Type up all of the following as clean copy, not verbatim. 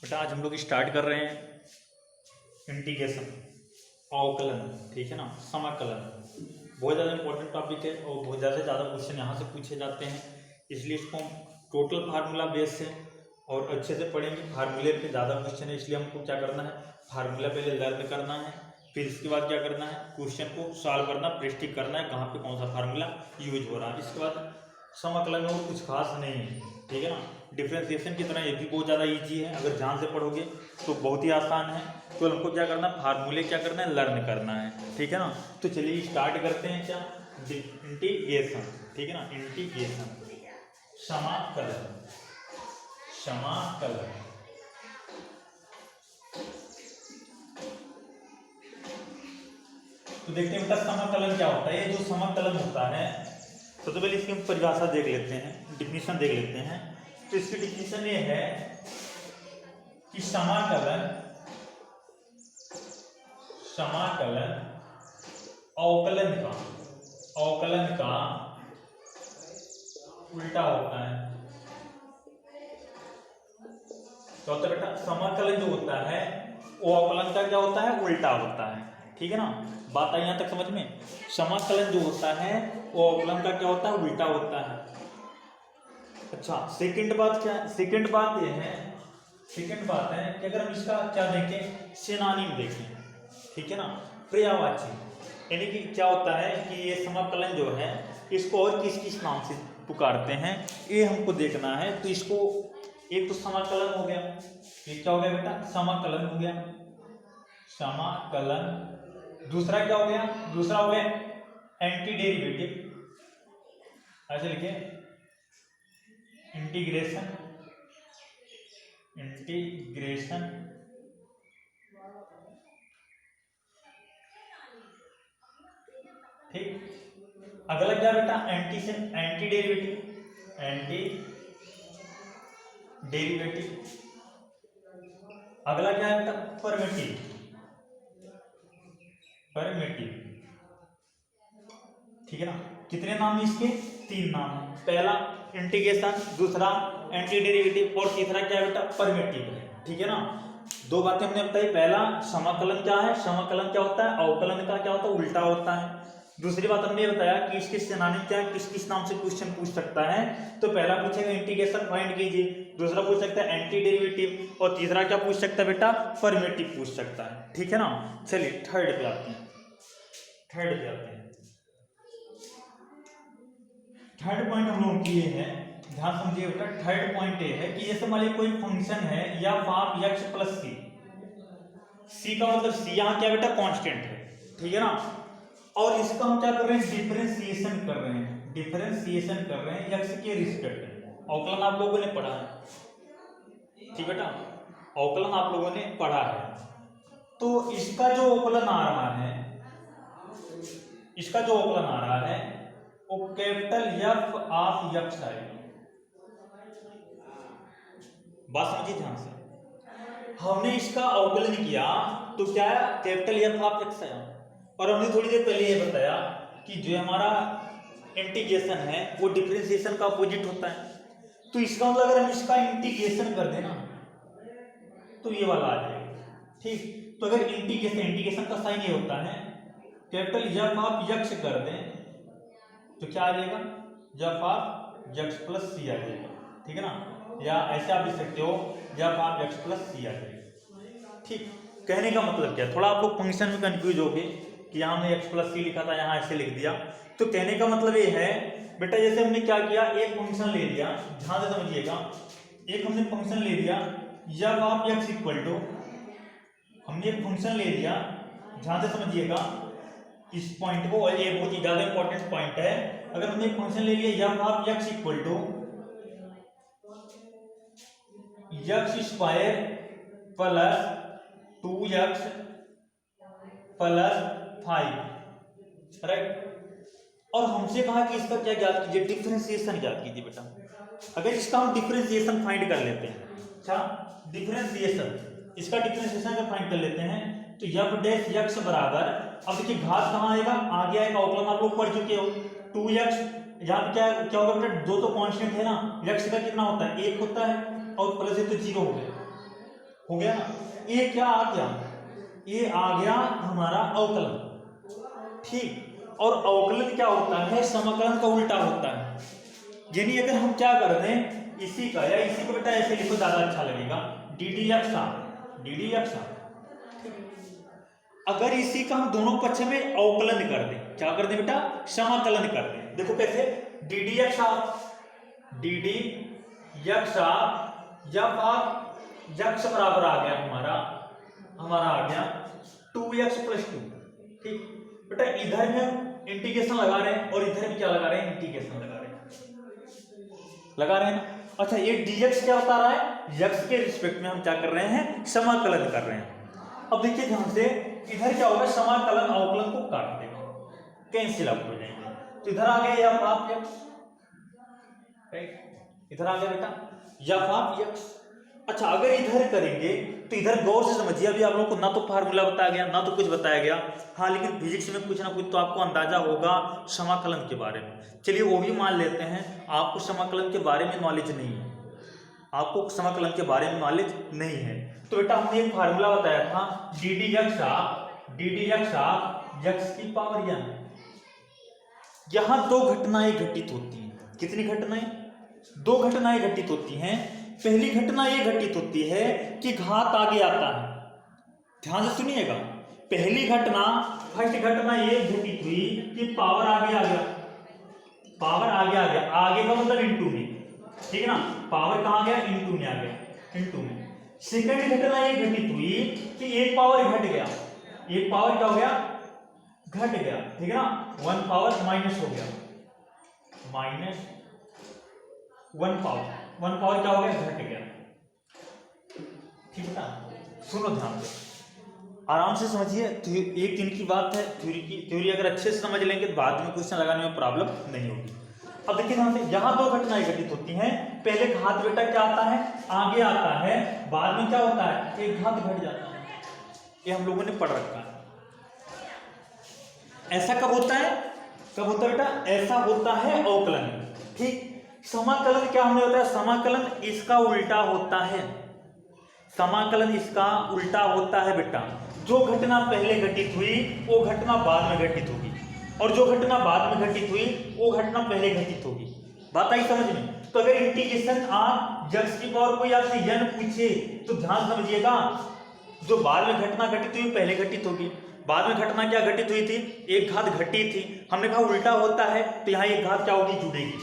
बेटा आज हम लोग स्टार्ट कर रहे हैं इंटीग्रेशन, अवकलन, ठीक है ना, समाकलन। बहुत ज़्यादा इंपॉर्टेंट टॉपिक है और बहुत ज़्यादा क्वेश्चन यहाँ से पूछे जाते हैं, इसलिए इसको हम टोटल फार्मूला बेस से और अच्छे से पढ़ेंगे। फार्मूले पे ज़्यादा क्वेश्चन है, इसलिए हमको क्या करना है, फार्मूला पहले लर्न करना है, फिर इसके बाद क्या करना है, क्वेश्चन को सॉल्व करना, प्रेस्टिक करना है कहाँ पे कौन सा फार्मूला यूज हो रहा है। इसके बाद समाकलन में कुछ खास नहीं है, ठीक है ना। डिफरेंशिएशन की तरह ये भी बहुत ज़्यादा इजी है, अगर ध्यान से पढ़ोगे तो बहुत ही आसान है। तो हमको क्या करना है, फार्मूले क्या करना है, लर्न करना है, ठीक है ना। तो चलिए स्टार्ट करते हैं क्या, इंटीग्रेशन, ठीक है ना। इंटीग्रेशन, समाकलन, समाकलन। तो देखते हैं बेटा समाकलन क्या होता है। ये जो समाकलन होता है, सबसे पहले इसकी हम परिभाषा देख लेते हैं, डिफिनीशन देख लेते हैं। तो इसकी डिफिनीशन ये है कि समाकलन, समाकलन अवकलन का, अवकलन का उल्टा होता है। तो होता है बेटा, समाकलन जो होता है वो अवकलन का क्या होता है, उल्टा होता है, ठीक है ना। बात आई यहां तक समझ में। समाकलन जो होता है वो अवकलन का क्या होता है, उल्टा होता है। अच्छा, सेकंड बात क्या है, सेकंड बात ये है, सेकंड बात है कि अगर हम इसका क्या देखें, सिनोनिम देखें, ठीक है ना, पर्यायवाची, यानी कि क्या होता है कि ये समाकलन जो है इसको और किस किस नाम से पुकारते हैं, ये हमको देखना है। तो इसको एक तो समाकलन हो गया, ये क्या हो गया बेटा, समाकलन हो गया, समाकलन। दूसरा क्या हो गया, दूसरा हो गया एंटी डेरिवेटिव, ऐसे लिखे, इंटीग्रेशन, इंटीग्रेशन। ठीक, अगला क्या बेटा, एंटी से एंटी डेरिवेटिव, एंटी डेरिवेटिव। अगला क्या है बेटा, परमिटिव, परमिटिव, ठीक है ना। कितने नाम है इसके, तीन नाम है। पहला इंटीग्रेशन, दूसरा एंटी डेरिवेटिव और तीसरा क्या है बेटा, परमिटिव है, ठीक है ना। दो बातें हमने बताई, पहला समाकलन क्या है, समाकलन क्या होता है, अवकलन का क्या होता है, उल्टा होता है। दूसरी बात हमने बताया कि इसके सिनोनिम क्या है, किस किस नाम से क्वेश्चन पूछ सकता है। तो पहला पूछेगा इंटीग्रेशन फाइंड कीजिए, दूसरा पूछ सकता है एंटी डेरिवेटिव और तीसरा क्या पूछ सकता है बेटा, परमिटिव पूछ सकता है, ठीक है ना। चलिए थर्ड पे आते हैं, थर्ड पे आते हैं। थर्ड पॉइंट हम लोग किए हैं, ध्यान समझिए बेटा। थर्ड पॉइंट ये है कि जैसे मान लीजिए कोई फंक्शन है या आप x प्लस सी, सी का मतलब सी यहाँ क्या बेटा, कांस्टेंट है, ठीक है ना। और इसका हम क्या कर रहे हैं, डिफरेंशिएशन कर रहे हैं, डिफरेंशिएशन कर रहे हैं x के रिस्पेक्ट में। अवकलन आप लोगों ने पढ़ा है, ठीक बेटा, अवकलन आप लोगों ने पढ़ा है। तो इसका जो अवकलन आ रहा है, इसका जो अवकलन आ रहा है वो कैपिटल एफ ऑफ एक्स आएगी। बात समझिए ध्यान से। हमने इसका अवकलन किया तो क्या है, कैपिटल एफ ऑफ एक्स आया। और हमने थोड़ी देर पहले ये बताया कि जो हमारा इंटीग्रेशन है वो डिफरेंशिएशन का अपोजिट होता है। तो इसका मतलब अगर हम इसका इंटीग्रेशन कर देना तो ये वाला आ जाएगा, ठीक। तो अगर इंटीग्रेशन, इंटीग्रेशन का साइन ये होता है, कैपिटल एफ ऑफ एक्स कर दें तो क्या आ जाएगा, जब आप x प्लस सी आ जाएगा, ठीक है ना। या ऐसे आप लिख सकते हो, जब आप x प्लस सी आ जाएगा, ठीक। कहने का मतलब क्या है, थोड़ा आप लोग फंक्शन में कंफ्यूज हो गए कि यहाँ हमने x प्लस सी लिखा था, यहाँ ऐसे लिख दिया। तो कहने का मतलब ये है बेटा, जैसे हमने क्या किया, एक फंक्शन ले लिया, ध्यान से समझिएगा, एक हमने फंक्शन ले लिया, जब आप x इक्वल टू, हमने एक फंक्शन ले लिया, ध्यान से समझिएगा इस पॉइंट को, और ये बहुत ही ज्यादा इंपॉर्टेंट पॉइंट है। अगर हमने फंक्शन ले लिया जब आप x equal to X square plus 2x plus 5, right. और हमसे कहा कि इसका क्या ज्ञात कीजिए, डिफरेंशिएशन ज्ञात कीजिए बेटा। अगर इसका हम डिफरेंशिएशन फाइंड कर लेते हैं, अच्छा डिफरेंशिएशन, इसका डिफरेंशिएशन अगर फाइंड कर लेते हैं तो f डैश x बराबर, अब देखिए घात कहाँ आएगा, आगे आएगा, अवकलन आप लोग पढ़ चुके हो, 2x, यहाँ पे क्या क्या होगा बेटा, दो तो कांस्टेंट है ना, x का कितना होता है, 1 होता है, और प्लस है तो 0 हो गया, हो गया ना। ये क्या आ गया, ये आ गया हमारा अवकलन, ठीक। और अवकलन क्या होता है, समाकलन का उल्टा होता है। यानी अगर हम क्या कर रहे हैं, इसी का या इसी को बेटा ऐसे लिखो ज्यादा अच्छा लगेगा, डी डी एक्स। अगर इसी का हम दोनों पक्ष में अवकलन कर दें, क्या कर दें बेटा, समाकलन कर दें। देखो कैसे, डी डी एक्स यक्स बराबर आ गया हमारा आ गया 2x + 2, ठीक बेटा। इधर में हम इंटीग्रेशन लगा रहे हैं और इधर भी क्या लगा रहे हैं, इंटीग्रेशन लगा रहे हैं ना। अच्छा, ये dx क्या बता रहा है, x के रिस्पेक्ट में हम क्या कर रहे हैं, समाकलन कर रहे हैं। अब देखिए ध्यान से, इधर क्या होगा, समाकलन अवकलन को काट देगा, कैंसिल आउट हो जाएंगे। तो इधर आ गया या आप x, राइट, इधर आ गया बेटा या आप x। अच्छा, अगर इधर करेंगे तो इधर गौर से समझिए, अभी आप लोगों को ना तो फार्मूला बताया गया ना तो कुछ बताया गया, हाँ, लेकिन फिजिक्स में कुछ ना कुछ तो आपको अंदाजा होगा समाकलन के बारे में। चलिए वो भी मान लेते हैं, आपको समाकलन के बारे में नॉलेज नहीं है, आपको समाकलन के बारे में नॉलेज नहीं है। तो बेटा हमने एक फार्मूला बताया था, डी डी एक्स एक्स की पावर n। यहां दो घटनाएं घटित होती हैं। कितनी घटनाएं, दो घटनाएं घटित होती हैं। पहली घटना ये घटित होती है कि घात आगे आता है, ध्यान से सुनिएगा। पहली घटना, फर्स्ट घटना ये घटित हुई कि पावर आगे आ गया, आगे का मतलब इनटू में, ठीक है ना, पावर कहां गया, इनटू में आ गया, इनटू में। सेकंड घटना ये घटित हुई कि एक पावर घट गया, एक पावर क्या हो गया, घट गया, ठीक है ना, 1 पावर माइनस हो गया, वन पावर क्या हो गया, घट गया, ठीक है ना। सुनो ध्यान से, आराम से समझिए, एक दिन की बात है, थ्योरी अगर अच्छे से समझ लेंगे तो बाद में क्वेश्चन लगाने में प्रॉब्लम नहीं होगी। अब देखिए ध्यान से, यहाँ दो घटनाएं घटित होती हैं। पहले घात बेटा क्या आता है, आगे आता है, बाद में क्या होता है, एक घात घट जाता है। ये हम लोगों ने पढ़ रखा है। ऐसा कब होता है बेटा, ऐसा होता है अवकलन, ठीक। समाकलन क्या हमने बताया, समाकलन इसका उल्टा होता है, समाकलन इसका उल्टा होता है बेटा। जो घटना पहले घटित हुई वो घटना बाद में घटित होगी, और जो घटना बाद में घटित हुई वो घटना पहले घटित होगी। बात आई समझ में। तो अगर इंटीग्रेशन आप x की पावर कोई आपसे n पूछे तो ध्यान समझिएगा, जो बाद में घटना घटित हुई पहले घटित होगी। बाद में घटना क्या घटित हुई थी, एक घात घटी थी, हमने कहा उल्टा होता है तो यहाँ एक घात क्या होगी, जुड़ेगी,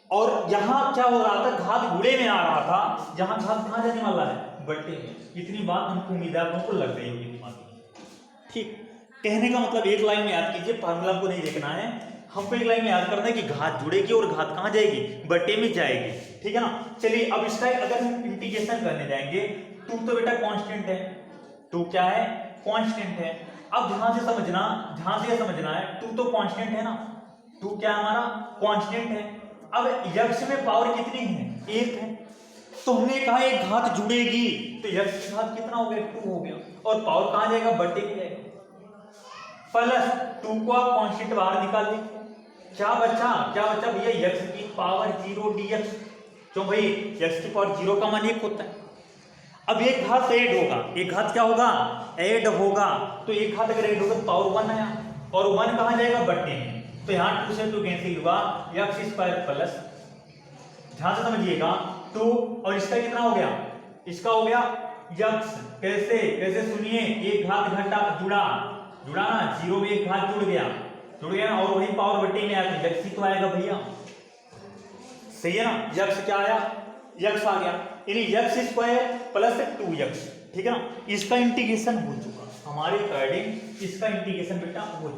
और यहां क्या हो रहा था, घात गुणे में आ रहा था, यहां घात कहां जाने वाला है, बट्टे में। इतनी बात हमको उम्मीद है आप लोगों को लग गई होगी दिमाग में, ठीक। कहने का मतलब एक लाइन में याद कीजिए, फार्मूला को नहीं देखना है, हमको एक लाइन में याद करना है कि घात जुड़ेगी और घात कहां जाएगी, बट्टे में जाएगी, ठीक है ना। चलिए अब इसका अगर हम इंटीग्रेशन करने जाएंगे, 2 तो बेटा कांस्टेंट है, 2 क्या है, कांस्टेंट है। अब ध्यान से समझना है, 2 तो कांस्टेंट है ना, 2 क्या हमारा कांस्टेंट है। अब x में पावर कितनी है, 1 है, तो हमने कहा एक घात जुड़ेगी, तो x की घात कितना हो गया, 2 हो गया, और पावर कहां जाएगा, बट्टे में जाएगा। प्लस 2 को आप कांस्टेंट बाहर निकाल दें, क्या बचा भैया, x की पावर 0 dx। क्यों भाई, x की पावर 0 का मान 1 होता है। अब एक घात ऐड होगा, एक घात क्या होगा, ऐड होगा, तो एक घात अगर ऐड होगा तो पावर 1 आया, और 1 कहां जाएगा, बट्टे में। तो यहाँ 2 से 2 कैंसिल हुआ, x² प्लस, ध्यान से समझिएगा, 2 और इसका कितना हो गया, इसका हो गया x। कैसे सुनिए, एक घात घटा जुड़ा ना, 0 में एक घात जुड़ गया ना, और वही पावर बट्टे में आया, x ही तो आएगा भैया, सही है ना। x क्या आया, x आ गया, यानी x² प्लस 2x, ठीक है ना। इसका इंटीग्रेशन हो चुका, हमारे अकॉर्डिंग इसका इंटीग्रेशन बेटा हो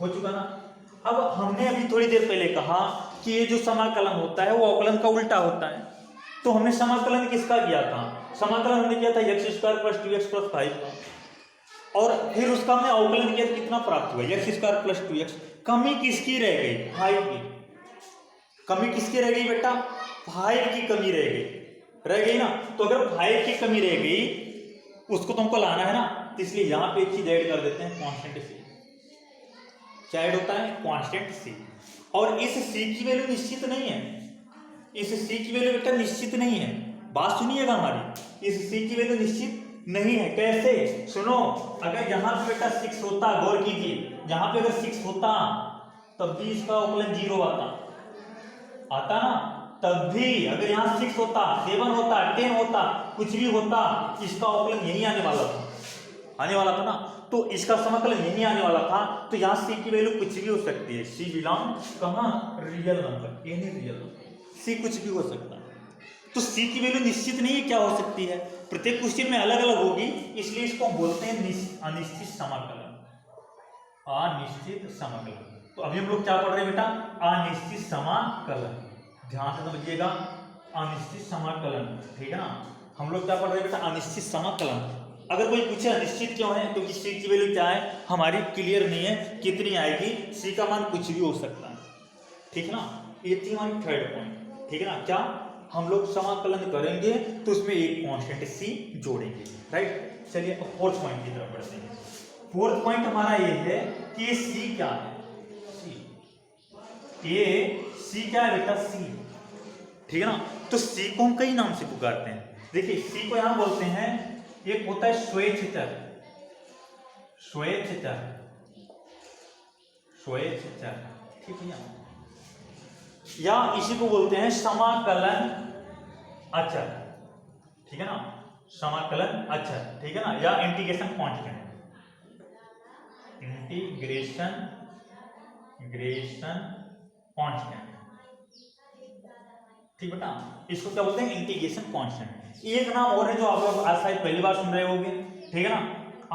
चुका ना। अब हमने अभी थोड़ी देर पहले कहा कि ये जो समाकलन होता है वो अवकलन का उल्टा होता है, तो हमने समाकलन किसका किया था, समाकलन हमने किया था x² + 2x + 5 का, और फिर उसका हमने अवकलन किया, कितना प्राप्त हुआ, x² + 2x। कमी किसकी रह गई, 5 की। कमी किसकी रह गई बेटा, 5 की कमी रह गई ना। तो अगर 5 की कमी रह गई उसको तुमको लाना है ना, तो इसलिए यहां पे एक चीज ऐड कर देते हैं, कांस्टेंट c। क्या ऐड होता है, कांस्टेंट c, और इस c की वैल्यू निश्चित नहीं है, इस c की वैल्यू बेटा निश्चित नहीं है। बात सुनिएगा हमारी, इस c की वैल्यू निश्चित नहीं है। कैसे? सुनो, अगर यहाँ पे बेटा 6 होता, गौर कीजिए, यहाँ पे अगर 6 होता तब भी इसका अवकलन 0 आता ना, तब भी अगर यहाँ 6 होता, 7 होता, 10 होता, कुछ भी होता, इसका अवकलन यही आने वाला था ना, तो इसका समाकलन यही आने वाला था। तो यहाँ c की वैल्यू कुछ भी हो सकती है। c बिलोंग कहाँ? Real number, any real number, c कुछ भी हो सकता है। तो c की वैल्यू निश्चित नहीं है, क्या हो सकती है? प्रत्येक क्वेश्चन में अलग अलग होगी, इसलिए इसको हम बोलते हैं अनिश्चित समाकलन, अनिश्चित समाकलन। तो अभी हम लोग क्या पढ़ रहे हैं बेटा? अनिश्चित समाकलन, ध्यान से समझिएगा, अनिश्चित समाकलन, ठीक है ना। हम लोग क्या पढ़ रहे हैं बेटा? अनिश्चित समाकलन। अगर कोई पूछे अनिश्चित क्यों है, क्योंकि c की वैल्यू क्या है हमारी क्लियर नहीं है, कितनी आएगी, c का मान कुछ भी हो सकता है, ठीक है ना। ये थी हमारी थर्ड पॉइंट, ठीक है ना। क्या हम लोग समाकलन करेंगे तो उसमें एक कांस्टेंट c जोड़ेंगे, राइट। चलिए अब फोर्थ पॉइंट की तरफ बढ़ते हैं। फोर्थ पॉइंट हमारा ये है कि ये c क्या है, ये c क्या है बेटा? c, ठीक है ना। तो c को हम कई नाम से पुकारते हैं। देखिए c को यहां बोलते हैं, एक होता है स्वेच्छचर, स्वेच्छचर, स्वेच्छचर, ठीक है, या इसी को बोलते हैं समाकलन अचर, ठीक है ना, समाकलन अचर, ठीक है ना, या इंटीग्रेशन कांस्टेंट, इंटीग्रेशन कांस्टेंट, ठीक बेटा। इसको क्या बोलते हैं? Integration constant. एक नाम और है जो आप लोग आज शायद पहली बार सुन रहे होंगे, ठीक है ना,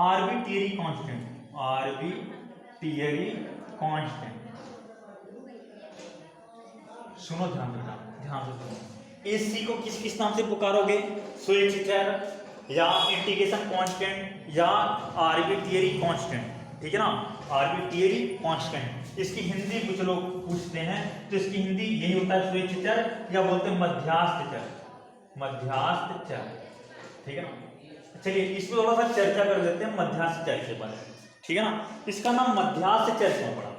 आर्बिट्रेरी कांस्टेंट, आर्बिट्रेरी कांस्टेंट। सुनो ध्यान से, ध्यान से सुनो, इस c को किस किस नाम से पुकारोगे? स्वेच्छचर या इंटीग्रेशन कांस्टेंट या आर्बिट्रेरी कांस्टेंट, ठीक है ना, आर्बिट्रेरी कांस्टेंट। इसकी हिंदी कुछ लोग पूछते हैं, तो इसकी हिंदी यही होता है, स्वेच्छचर, या बोलते हैं मध्यास्थचर, मध्यास्थचर, ठीक है ना। चलिए इसमें थोड़ा सा चर्चा कर देते हैं मध्यास्थचर के बारे में, ठीक है ना। इसका नाम मध्यास्थचर क्यों पड़ा,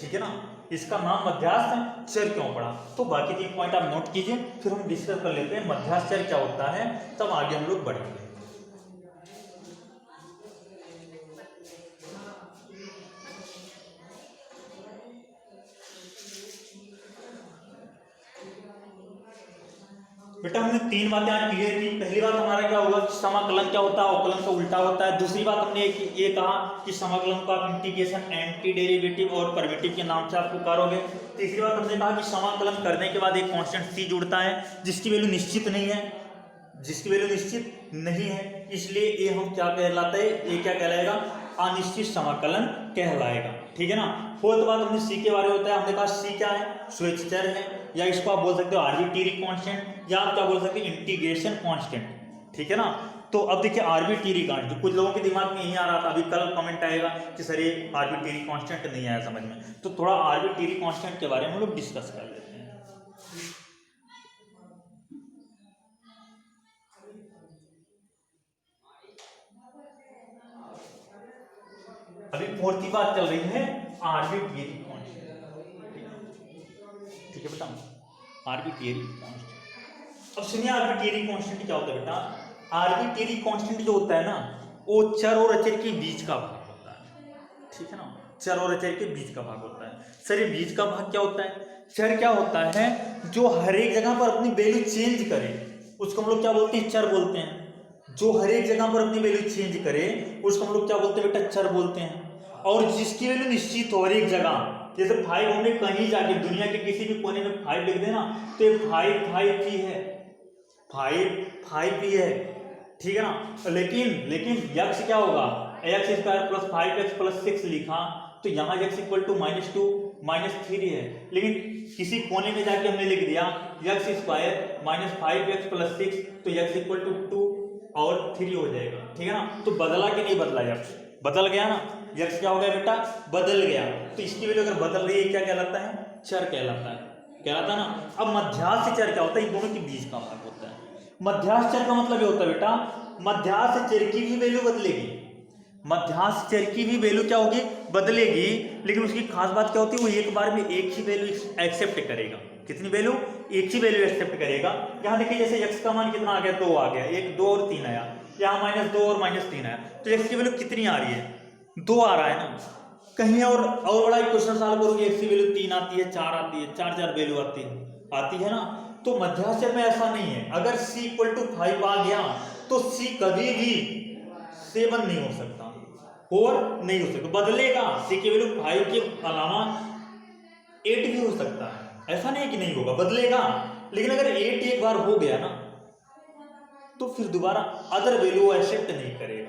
ठीक है ना, इसका नाम मध्यास्थचर क्यों पड़ा? तो बाकी 3 पॉइंट आप नोट कीजिए, फिर हम डिस्कस कर लेते हैं मध्यास्थचर क्या होता है, तब आगे हम लोग बढ़ेंगे। बेटा हमने 3 बातें आज क्लियर की। पहली बात हमारा क्या होगा, समाकलन क्या होता है, अवकलन का उल्टा होता है। दूसरी बात हमने ये कहा कि समाकलन को आप इंटीग्रेशन, एंटी डेरिवेटिव और परमिटिव के नाम से आप पुकारोगे। तीसरी बात हमने कहा कि समाकलन करने के बाद एक कांस्टेंट c जुड़ता है, जिसकी वैल्यू निश्चित नहीं है, जिसकी वैल्यू निश्चित नहीं है, इसलिए ये हम क्या कहलाता है, ये क्या कहलाएगा? अनिश्चित समाकलन कहलाएगा, ठीक है ना। फोर्थ बात हमने c के बारे में बताया, हमने कहा c क्या है? स्वेच्छचर है, या इसको आप बोल सकते हो आर्बिट्रेरी कांस्टेंट, या आप क्या बोल सकते हो? इंटीग्रेशन कांस्टेंट, ठीक है ना। तो अब देखिए आर्बिट्रेरी कांस्टेंट, कुछ लोगों के दिमाग में यही आ रहा था, अभी कल कमेंट आएगा कि सर ये आर्बिट्रेरी कांस्टेंट नहीं आया समझ में, तो थोड़ा आर्बिट्रेरी कांस्टेंट के बारे में हम लोग डिस्कस कर लेते हैं। अभी फोर्थ बात चल रही है आर्बिट्रेरी कांस्टेंट, ठीक है बेटा, आर्बिट्रेरी कांस्टेंट। अब सुनिए आर्बिट्रेरी कांस्टेंट क्या होता है बेटा। आर्बिट्रेरी कांस्टेंट जो होता है ना, वो चर और अचर के बीच का भाग होता है, ठीक है ना, चर और अचर के बीच का भाग होता है। सर ये बीच का भाग क्या होता है? चर क्या होता है? जो हर एक जगह पर अपनी वैल्यू चेंज करे, उसको हम लोग क्या बोलते हैं? चर बोलते हैं। जो हर एक जगह पर अपनी वैल्यू चेंज करे उसको हम लोग क्या बोलते हैं बेटा? चर बोलते हैं। और जिसकी वैल्यू निश्चित हो हर एक जगह, जैसे 5 हमने कहीं जाके दुनिया के किसी भी कोने में 5 लिख देना तो ये 5 ही है, 5 ही है, ठीक है ना। लेकिन यक्ष क्या होगा? X square plus 5x plus 6 लिखा तो यहाँ x इक्वल टू -2 -3 है, लेकिन किसी कोने में जाके हमने लिख दिया x square minus 5x plus 6 तो x इक्वल टू 2 और 3 हो जाएगा, ठीक है ना। तो बदला कि नहीं बदला? x बदल गया ना, x क्या हो गया बेटा? बदल गया। तो इसकी वैल्यू अगर बदल रही है क्या कहलाता है? चर कहलाता है ना। अब मध्यास्थ चर क्या होता है? इन दोनों के बीच का भाग होता है। मध्यास्थ चर का मतलब ये होता है बेटा, मध्यास्थ चर की भी वैल्यू बदलेगी, मध्यास्थ चर की भी वैल्यू क्या होगी? बदलेगी, लेकिन उसकी खास बात क्या होती है? वो एक बार में एक ही वैल्यू एक्सेप्ट करेगा। कितनी वैल्यू, एक ही वैल्यू एक्सेप्ट करेगा। यहाँ देखिए जैसे x का मान कितना आ गया, 2 आ गया, 1 2 और 3 आया, यहाँ -2 और -3 आया, तो x की वैल्यू कितनी आ रही है, 2 आ रहा है ना। कहीं और बड़ा क्वेश्चन सॉल्व करोगे x की वैल्यू 3 आती है, 4 आती है, 4 वैल्यू आती है ना। तो मध्याक्षर में ऐसा नहीं है, अगर c = 5 आ गया तो c कभी भी 7 नहीं हो सकता और नहीं हो सकता, बदलेगा। c की वैल्यू 5 के अलावा 8 भी हो सकता है, ऐसा नहीं कि नहीं होगा, बदलेगा। लेकिन अगर 8 एक बार हो गया ना तो फिर दोबारा अदर वैल्यू एक्सेप्ट नहीं करेगा।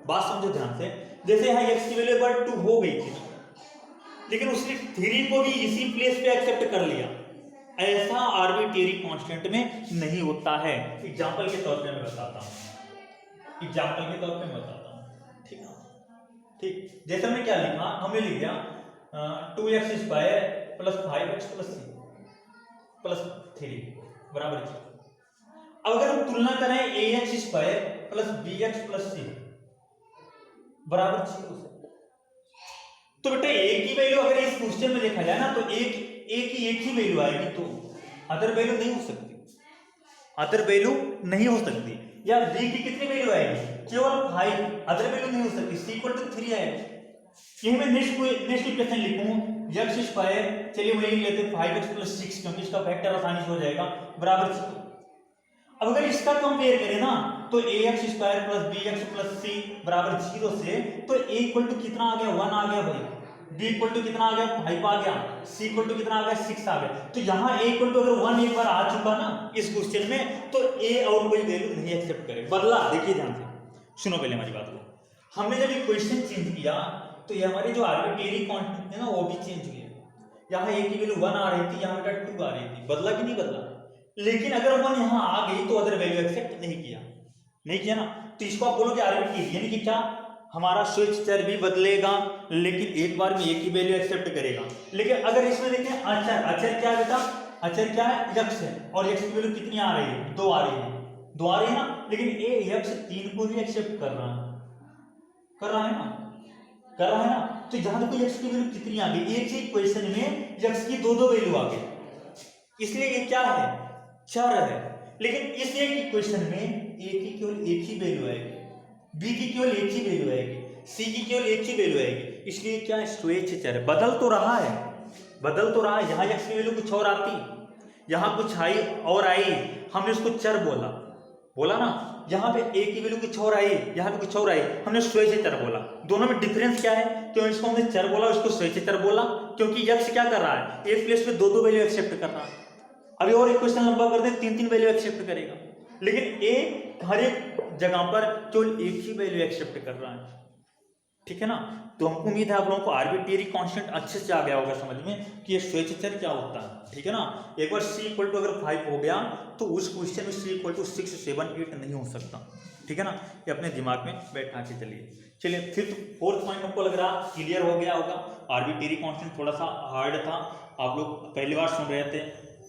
बात समझो ध्यान से। जैसे यहाँ x की वैल्यू एक बार 2 हो गई थी, लेकिन उसने 3 को भी इसी प्लेस पे एक्सेप्ट कर लिया, ऐसा आर्बिट्रेरी कांस्टेंट में नहीं होता है। एग्जांपल के तौर पे मैं बताता हूँ, ठीक है। ठीक, जैसे हमने क्या लिखा, हमने लिख दिया 2x² + 5x + c + 3 बराबर 0। अब अगर हम तुलना करें ax² + bx + c बराबर 0 से, तो बेटा एक ही वैल्यू अगर इस क्वेश्चन में देखा जाए ना तो एक ही वैल्यू आएगी, तो अदर वैल्यू नहीं हो सकती, या b की कितनी वैल्यू आएगी, केवल 5, अदर वैल्यू नहीं हो सकती, c = 3 आएगा। यही मैं नेक्स्ट इक्वेशन लिखूं x², चलिए वही लेते हैं 5x + 6, क्योंकि इसका फैक्टर आसानी से हो जाएगा, बराबर 0। अब अगर इसका कंपेयर करें ना तो ax² + bx + c बराबर 0 से, तो a = कितना आ गया, 1 आ गया भाई, b = कितना आ गया, 5 आ गया, c = कितना आ गया, 6 आ गया। तो यहाँ a = अगर 1 एक बार आ चुका ना इस क्वेश्चन में, तो a और कोई वैल्यू नहीं एक्सेप्ट करेगा, बदला। देखिए ध्यान से सुनो पहले हमारी बात को। हमने जब ये क्वेश्चन चेंज किया तो ये हमारी जो आर्बिट्रेरी कांस्टेंट है ना वो भी चेंज हुई है। यहाँ a की वैल्यू 1 आ रही थी, यहाँ बेटा 2 आ रही थी, बदला कि नहीं बदला। लेकिन अगर 1 यहाँ आ गई तो अदर वैल्यू एक्सेप्ट नहीं किया ना, तो इसको आप बोलोगे आर्बिट्रेरी, यानी कि क्या, हमारा स्विच चर भी बदलेगा लेकिन एक बार में एक ही वैल्यू एक्सेप्ट करेगा। लेकिन अगर इसमें देखें अचर क्या है बेटा, अचर क्या है, यक्ष है, और यक्ष की वैल्यू कितनी आ रही है, 2 आ रही है ना। लेकिन ये यक्ष 3 को भी एक्सेप्ट कर रहा है ना। तो जहां देखो यक्ष की वैल्यू कितनी आ गई, एक ही क्वेश्चन में यक्ष की दो वैल्यू आ गई, इसलिए ये क्या है, चर है। लेकिन इस एक क्वेश्चन में a की केवल एक ही वैल्यू आएगी, b की केवल एक ही वैल्यू आएगी, c की केवल एक ही वैल्यू आएगी, इसलिए क्या है, स्वेच्छ चर है। बदल तो रहा है। यहाँ x की वैल्यू कुछ और आती, यहाँ कुछ आई और आई, हमने उसको चर बोला ना। यहाँ पे a की वैल्यू कुछ और आई, यहाँ पे कुछ और आई, हमने स्वेच्छ चर बोला। दोनों में डिफरेंस क्या है, क्यों इसको हमने चर बोला, उसको स्वेच्छ चर बोला, क्योंकि यक्ष क्या कर रहा है, एक प्लेस पे दो वैल्यू एक्सेप्ट कर रहा है। अभी और एक क्वेश्चन लंबा कर दे, 3 वैल्यू एक्सेप्ट करेगा, लेकिन a हर एक जगह पर केवल एक ही वैल्यू एक्सेप्ट कर रहा है, ठीक है ना। तो हमको उम्मीद है आप लोगों को आर्बिट्रेरी कांस्टेंट अच्छे से आ गया होगा समझ में कि ये स्वेच्छ चर क्या होता है, ठीक है ना। एक बार c = अगर 5 हो गया तो उस क्वेश्चन में c = 6 7 8 नहीं हो सकता, ठीक है ना। ये अपने दिमाग में बैठा के चलिए फिर फोर्थ पॉइंट आपको लग रहा क्लियर हो गया होगा। आर्बिट्रेरी कांस्टेंट थोड़ा सा हार्ड था, आप लोग पहली बार सुन रहे थे,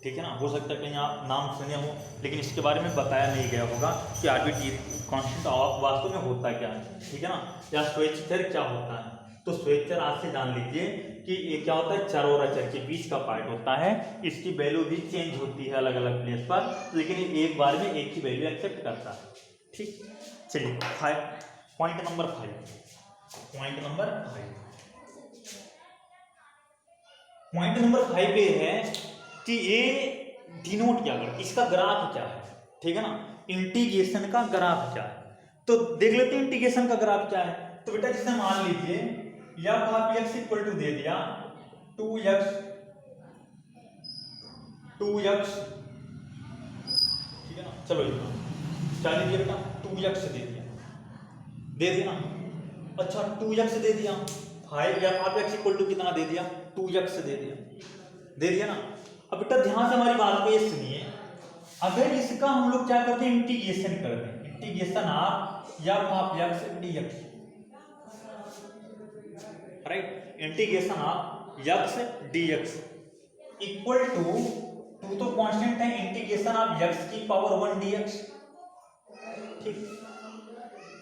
ठीक है ना। हो सकता है कहीं आप नाम सुने हो लेकिन इसके बारे में बताया नहीं गया होगा कि आर्बिट्रेरी कांस्टेंट वास्तव में होता क्या है, ठीक है ना, या स्वेच्छ चर क्या होता है। तो स्वेच्छ चर आज से जान लीजिए कि ये क्या होता है, चर और अचर के बीच का पार्ट होता है। इसकी वैल्यू भी चेंज होती है अलग अलग प्लेस पर, लेकिन एक बार में एक ही वैल्यू एक्सेप्ट करता है, ठीक। चलिए पॉइंट नंबर 5 पे है कि ये डिनोट क्या करता है, इसका ग्राफ क्या है, ठीक है ना। इंटीग्रेशन का ग्राफ क्या है, तो देख लेते हैं इंटीग्रेशन का ग्राफ क्या है। तो बेटा जैसे मान लीजिए f(x) = दे दिया 2x, ठीक है ना। चलो क्या दे दिया बेटा, 2x दे दिया ना। अच्छा 2x दे दिया, 5f(x) = कितना दे दिया, 2x दे दिया ना। अब बेटा ध्यान से हमारी बात को ये सुनिए, अगर इसका हम लोग क्या करते हैं, इंटीग्रेशन करते हैं, integration of f(x) dx, right, integration of x dx equal to तो कांस्टेंट है, इंटीग्रेशन ऑफ x की पावर 1 dx, ठीक।